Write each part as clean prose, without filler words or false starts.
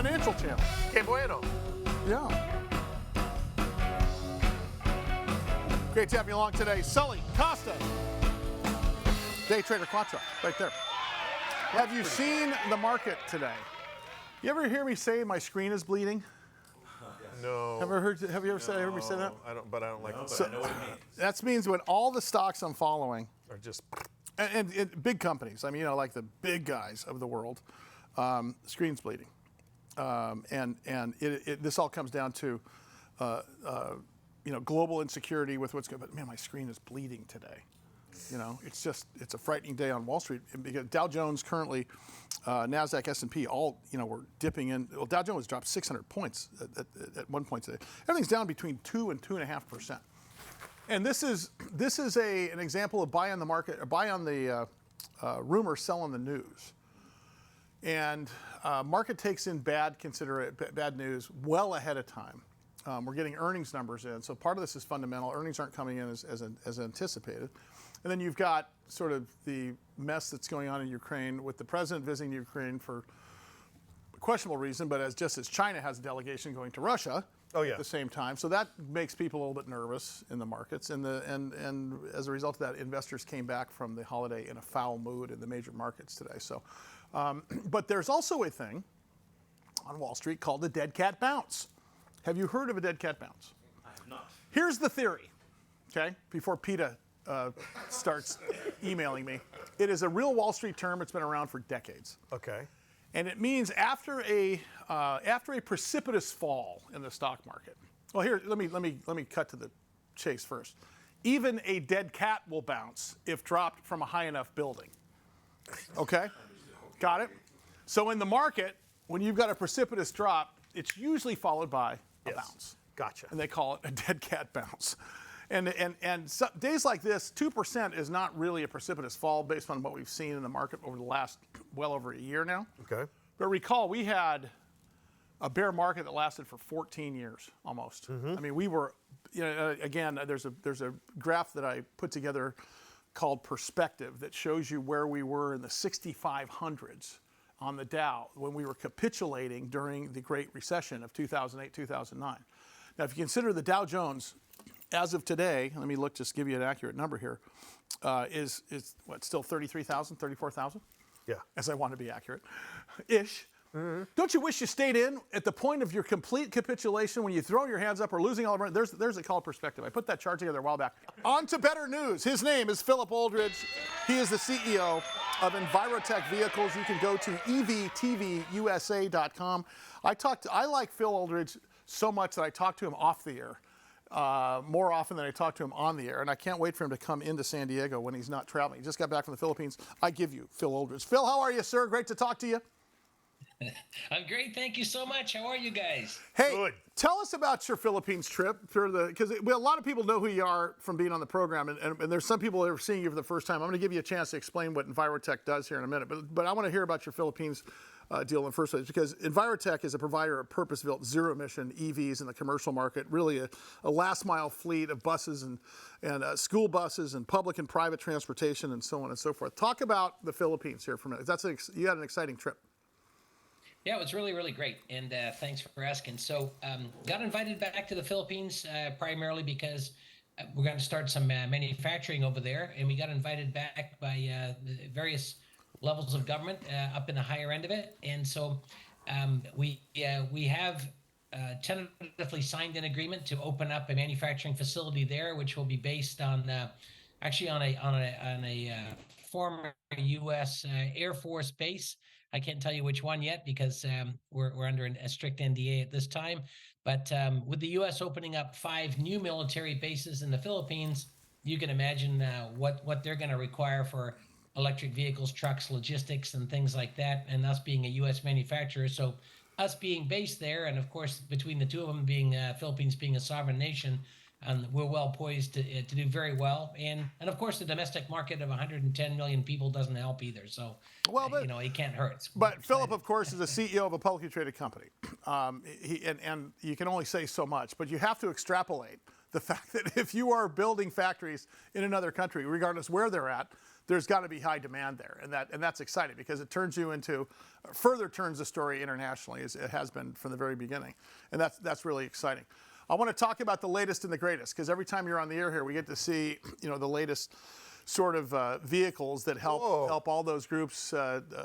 Financial Channel. Que bueno. Yeah. Great to have you along today. Sully Cost, Day Trader Quattro, right there. Have you seen the market today? You ever hear me say my screen is bleeding? No. Have you ever heard me say that? I don't like it. I know what it means. That means when all the stocks I'm following Or just and big companies, I mean, you know, like the big guys of the world, screen's bleeding. This all comes down to, you know, global insecurity with what's going on. But man, my screen is bleeding today. You know, it's a frightening day on Wall Street because Dow Jones currently, NASDAQ, S&P, all, you know, were dipping in. Well, Dow Jones dropped 600 points at one point today. Everything's down between 2 and 2.5%. And this is an example of buy on the market, or buy on the rumor, sell on the news. And market takes in bad news well ahead of time. We're getting earnings numbers in, so part of this is fundamental. Earnings aren't coming in as anticipated. And then you've got sort of the mess that's going on in Ukraine with the president visiting Ukraine for a questionable reason, but just as China has a delegation going to Russia at the same time. So that makes people a little bit nervous in the markets. And as a result of that, investors came back from the holiday in a foul mood in the major markets today. So, but there's also a thing on Wall Street called the dead cat bounce. Have you heard of a dead cat bounce? I have not. Here's the theory, okay, before PETA starts emailing me. It is a real Wall Street term. It's been around for decades. okay. And it means after a precipitous fall in the stock market. Well, here, let me cut to the chase first. Even a dead cat will bounce if dropped from a high enough building. Okay? Got it? So in the market, when you've got a precipitous drop, it's usually followed by a bounce. Gotcha. And they call it a dead cat bounce. And so days like this, 2% is not really a precipitous fall based on what we've seen in the market over the last well over a year now. Okay. But recall, we had a bear market that lasted for 14 years almost. I mean, we were, you know, again, there's a graph that I put together called Perspective that shows you where we were in the 6,500s on the Dow when we were capitulating during the Great Recession of 2008, 2009. Now, if you consider the Dow Jones, as of today, let me look, just give you an accurate number here, is what, still 33,000, 34,000? Yeah. As I want to be accurate, ish. Don't you wish you stayed in at the point of your complete capitulation when you throw your hands up or losing all of it? There's a call Perspective. I put that chart together a while back. On to better news. His name is Philip Oldridge. He is the CEO of Envirotech Vehicles. You can go to EVTVUSA.com. I like Phil Oldridge so much that I talk to him off the air. More often than I talk to him on the air, and I can't wait for him to come into San Diego when he's not traveling. He just got back from the Philippines. I give you Phil Oldridge. Phil, how are you, sir? Great to talk to you. I'm great. Thank you so much. How are you guys? Hey, Good. tell us about your Philippines trip because a lot of people know who you are from being on the program, and there's some people that are seeing you for the first time. I'm going to give you a chance to explain what Envirotech does here in a minute, but I want to hear about your Philippines deal in the first place, because Envirotech is a provider of purpose-built zero-emission EVs in the commercial market, really a last-mile fleet of buses and school buses and public and private transportation and so on and so forth. Talk about the Philippines here for a minute. You had an exciting trip. Yeah, it was really, really great, and thanks for asking. So got invited back to the Philippines primarily because we're going to start some manufacturing over there, and we got invited back by the various levels of government up in the higher end of it. And so we have tentatively signed an agreement to open up a manufacturing facility there, which will be based on actually on a former U.S. Air Force base. I can't tell you which one yet because we're under a strict NDA at this time. But with the U.S. opening up 5 new military bases in the Philippines, you can imagine what they're going to require for electric vehicles, trucks, logistics, and things like that, and us being a U.S. manufacturer. So us being based there, and of course, between the two of them being Philippines being a sovereign nation, we're well poised to do very well. And of course, the domestic market of 110 million people doesn't help either. So, it can't hurt. But Philip, of course, is the CEO of a publicly traded company. And you can only say so much, but you have to extrapolate the fact that if you are building factories in another country, regardless where they're at, there's got to be high demand there, and that's exciting because it further turns the story internationally as it has been from the very beginning, and that's really exciting. I want to talk about the latest and the greatest because every time you're on the air here, we get to see the latest sort of vehicles that help all those groups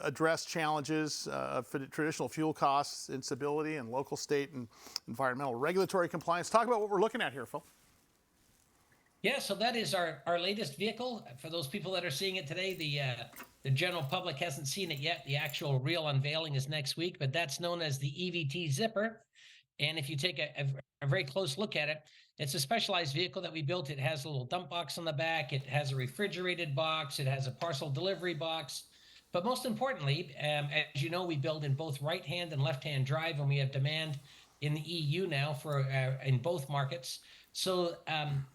address challenges for traditional fuel costs, instability, and local, state, and environmental regulatory compliance. Talk about what we're looking at here, Phil. Yeah, so that is our latest vehicle. For those people that are seeing it today, the general public hasn't seen it yet. The actual real unveiling is next week, but that's known as the EVT Zipper. And if you take a very close look at it, it's a specialized vehicle that we built. It has a little dump box on the back. It has a refrigerated box. It has a parcel delivery box. But most importantly, as you know, we build in both right-hand and left-hand drive, and we have demand in the EU now for in both markets. So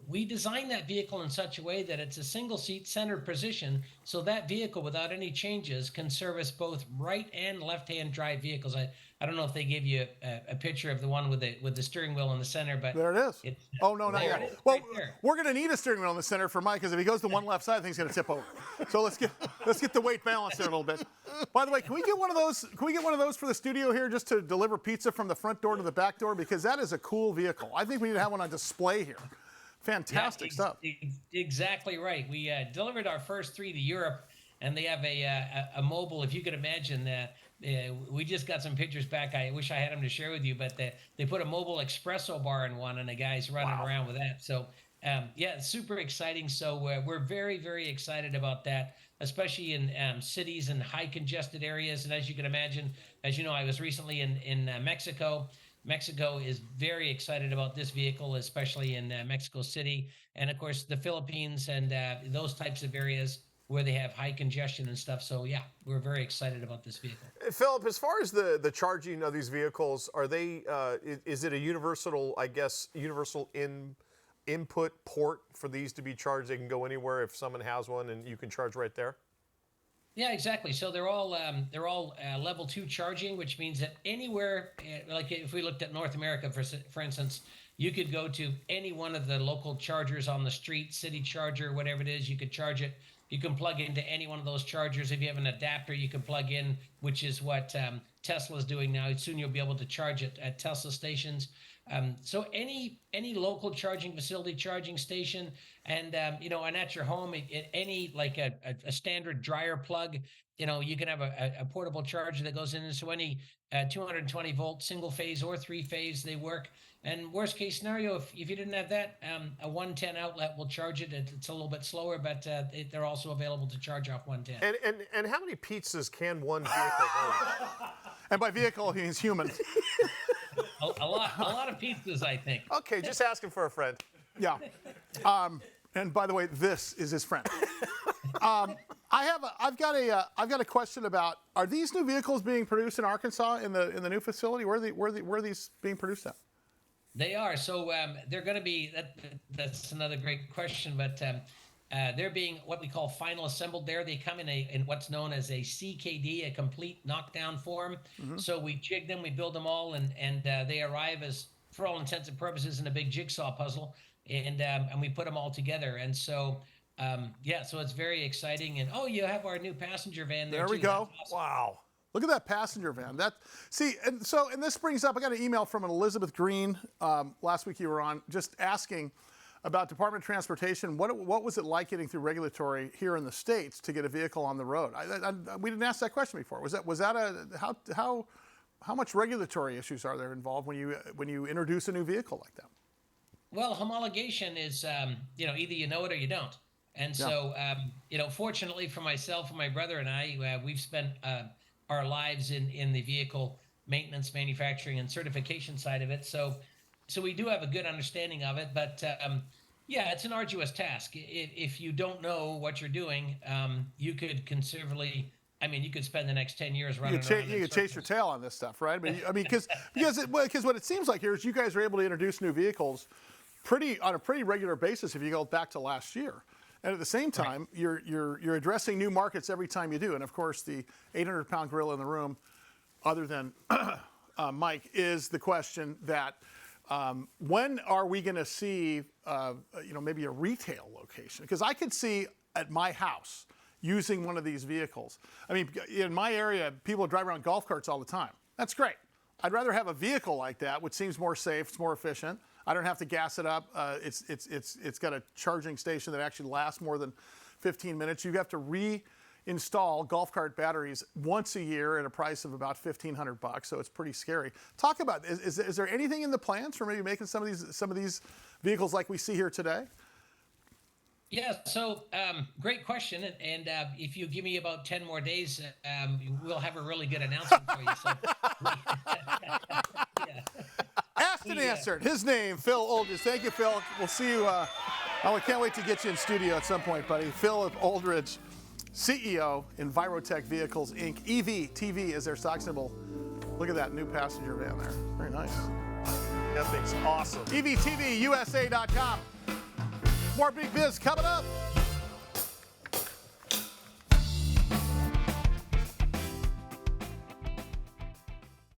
we designed that vehicle in such a way that it's a single seat centered position. So that vehicle, without any changes, can service both right and left-hand drive vehicles. I don't know if they gave you a picture of the one with the steering wheel in the center, but there it is. Oh no, not there yet. it is, Well, right we're going to need a steering wheel in the center for Mike because if he goes to one left side, I think he's going to tip over. So let's get the weight balance there a little bit. By the way, can we get one of those? Can we get one of those for the studio here, just to deliver pizza from the front door to the back door? Because that is a cool vehicle. I think we need to have one on display here. Fantastic stuff. Exactly right. We delivered our first 3 to Europe, and they have a mobile. If you could imagine that. We just got some pictures back. I wish I had them to share with you, but they put a mobile espresso bar in one, and the guy's running around with that. So, yeah, super exciting. So we're very, very excited about that, especially in cities and high congested areas. And as you can imagine, as you know, I was recently in Mexico. Mexico is very excited about this vehicle, especially in Mexico City. And, of course, the Philippines and those types of areas where they have high congestion and stuff. So yeah, we're very excited about this vehicle. Philip, as far as the charging of these vehicles, are they? Is it a universal input port for these to be charged? They can go anywhere if someone has one, and you can charge right there. Yeah, exactly. So they're all level 2 charging, which means that anywhere, like if we looked at North America, for instance, you could go to any one of the local chargers on the street, city charger, whatever it is, you could charge it. You can plug into any one of those chargers. If you have an adapter, you can plug in, which is what Tesla is doing now. Soon you'll be able to charge it at Tesla stations. So any local charging facility, charging station, and and at your home, any like a standard dryer plug, you can have a portable charger that goes in. So any 220 volt single phase or 3-phase, they work. And worst case scenario, if you didn't have that, a 110 outlet will charge it. It's a little bit slower, but they're also available to charge off 110. And how many pizzas can one vehicle hold? And by vehicle, he means human. A lot of pizzas, I think. Okay, just asking for a friend. Yeah. And by the way, this is his friend. I've got a question about: are these new vehicles being produced in Arkansas in the new facility? Where are these being produced at? They are. So they're going to be. That's another great question, but they're being what we call final assembled. There, they come in what's known as a CKD, a complete knockdown form. Mm-hmm. So we jig them, we build them all, and they arrive as, for all intents and purposes, in a big jigsaw puzzle, and we put them all together. And so so it's very exciting. And you have our new passenger van there. There we go. Awesome. Wow. Look at that passenger van. And this brings up, I got an email from an Elizabeth Green last week you were on, just asking about Department of Transportation. What was it like getting through regulatory here in the States to get a vehicle on the road? We didn't ask that question before. How much regulatory issues are there involved when you introduce a new vehicle like that? Well, homologation is either you know it or you don't. And so fortunately for myself and my brother and I, we've spent our lives in the vehicle maintenance, manufacturing, and certification side of it. So we do have a good understanding of it, but it's an arduous task. If you don't know what you're doing, you could conservatively, you could spend the next 10 years running around. You could chase your tail on this stuff, right? Because what it seems like here is you guys are able to introduce new vehicles on a pretty regular basis if you go back to last year. And at the same time, right, you're addressing new markets every time you do. And of course, the 800-pound gorilla in the room, other than Mike, is the question that when are we going to see maybe a retail location? Because I could see at my house using one of these vehicles. I mean, in my area, people drive around golf carts all the time. That's great. I'd rather have a vehicle like that, which seems more safe, it's more efficient. I don't have to gas it up. It's got a charging station that actually lasts more than 15 minutes. You have to reinstall golf cart batteries once a year at a price of about $1,500, so it's pretty scary. Talk about, is there anything in the plans for maybe making some of these vehicles like we see here today? Yeah, so great question. And if you give me about 10 more days, we'll have a really good announcement for you. So, yeah. Asked and answered. His name, Phil Oldridge. Thank you, Phil. We'll see you. I can't wait to get you in studio at some point, buddy. Phil of Oldridge, CEO, Envirotech Vehicles, Inc. EVTV is their stock symbol. Look at that new passenger van there. Very nice. That thing's awesome. EVTVUSA.com. More Big Biz coming up.